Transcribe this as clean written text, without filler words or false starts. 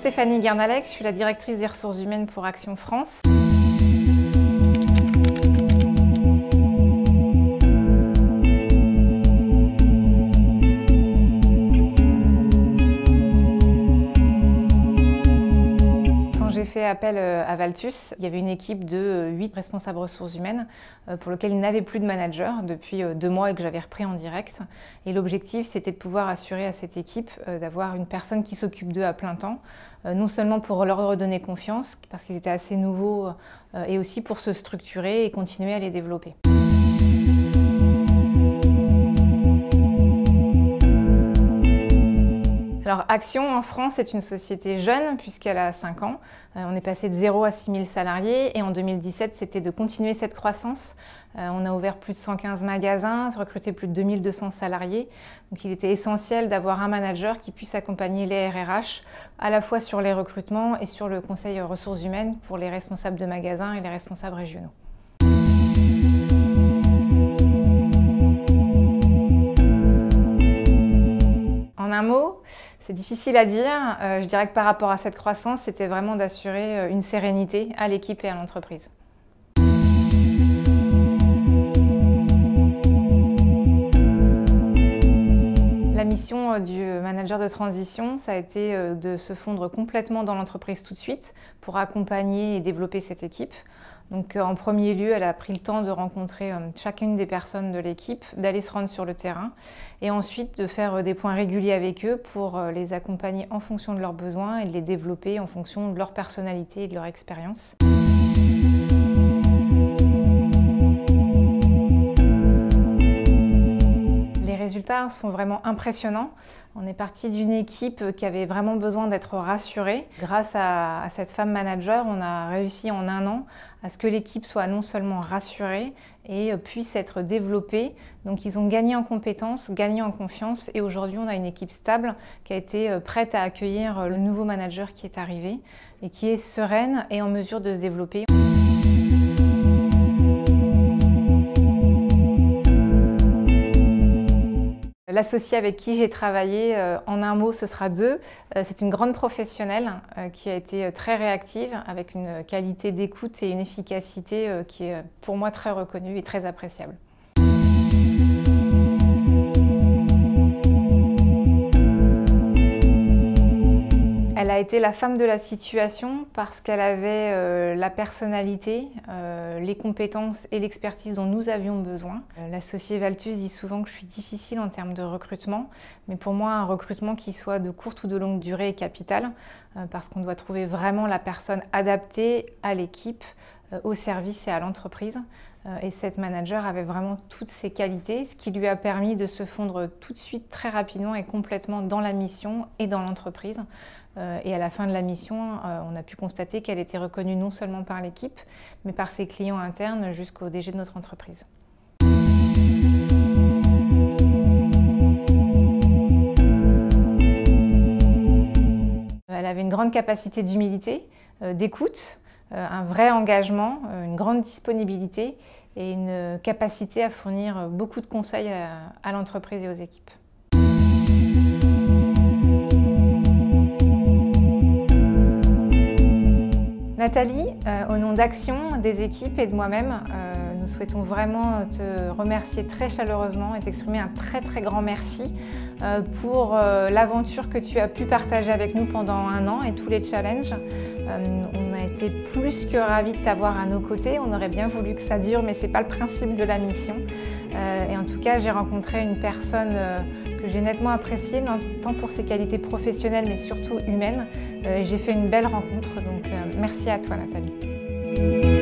Stéphanie Guernalec, je suis la directrice des ressources humaines pour Action France. J'ai fait appel à Valtus. Il y avait une équipe de 8 responsables ressources humaines pour lequel ils n'avaient plus de manager depuis 2 mois et que j'avais repris en direct. Et l'objectif, c'était de pouvoir assurer à cette équipe d'avoir une personne qui s'occupe d'eux à plein temps, non seulement pour leur redonner confiance, parce qu'ils étaient assez nouveaux, et aussi pour se structurer et continuer à les développer. Alors Action en France est une société jeune puisqu'elle a 5 ans. On est passé de 0 à 6 000 salariés et en 2017 c'était de continuer cette croissance. On a ouvert plus de 115 magasins, recruté plus de 2200 salariés. Donc il était essentiel d'avoir un manager qui puisse accompagner les RRH à la fois sur les recrutements et sur le conseil ressources humaines pour les responsables de magasins et les responsables régionaux. En un mot, c'est difficile à dire. Je dirais que par rapport à cette croissance, c'était vraiment d'assurer une sérénité à l'équipe et à l'entreprise. La mission du manager de transition, ça a été de se fondre complètement dans l'entreprise tout de suite pour accompagner et développer cette équipe. Donc en premier lieu, elle a pris le temps de rencontrer chacune des personnes de l'équipe, d'aller se rendre sur le terrain et ensuite de faire des points réguliers avec eux pour les accompagner en fonction de leurs besoins et de les développer en fonction de leur personnalité et de leur expérience. Les résultats sont vraiment impressionnants. On est parti d'une équipe qui avait vraiment besoin d'être rassurée. Grâce à cette femme manager, on a réussi en 1 an à ce que l'équipe soit non seulement rassurée et puisse être développée. Donc ils ont gagné en compétences, gagné en confiance et aujourd'hui on a une équipe stable qui a été prête à accueillir le nouveau manager qui est arrivé et qui est sereine et en mesure de se développer. L'associé avec qui j'ai travaillé, en un mot, ce sera 2. C'est une grande professionnelle qui a été très réactive, avec une qualité d'écoute et une efficacité qui est pour moi très reconnue et très appréciable. Elle a été la femme de la situation parce qu'elle avait la personnalité, les compétences et l'expertise dont nous avions besoin. L'associé Valtus dit souvent que je suis difficile en termes de recrutement, mais pour moi un recrutement qui soit de courte ou de longue durée est capital parce qu'on doit trouver vraiment la personne adaptée à l'équipe, au service et à l'entreprise. Et cette manager avait vraiment toutes ces qualités, ce qui lui a permis de se fondre tout de suite, très rapidement et complètement dans la mission et dans l'entreprise. Et à la fin de la mission, on a pu constater qu'elle était reconnue non seulement par l'équipe, mais par ses clients internes jusqu'au DG de notre entreprise. Elle avait une grande capacité d'humilité, d'écoute, un vrai engagement, une grande disponibilité et une capacité à fournir beaucoup de conseils à l'entreprise et aux équipes. Nathalie, au nom d'Action, des équipes et de moi-même, nous souhaitons vraiment te remercier très chaleureusement et t'exprimer un très grand merci pour l'aventure que tu as pu partager avec nous pendant 1 an et tous les challenges. On a été plus que ravis de t'avoir à nos côtés. On aurait bien voulu que ça dure, mais ce n'est pas le principe de la mission. Et en tout cas, j'ai rencontré une personne que j'ai nettement appréciée, tant pour ses qualités professionnelles, mais surtout humaines. J'ai fait une belle rencontre, donc merci à toi Nathalie.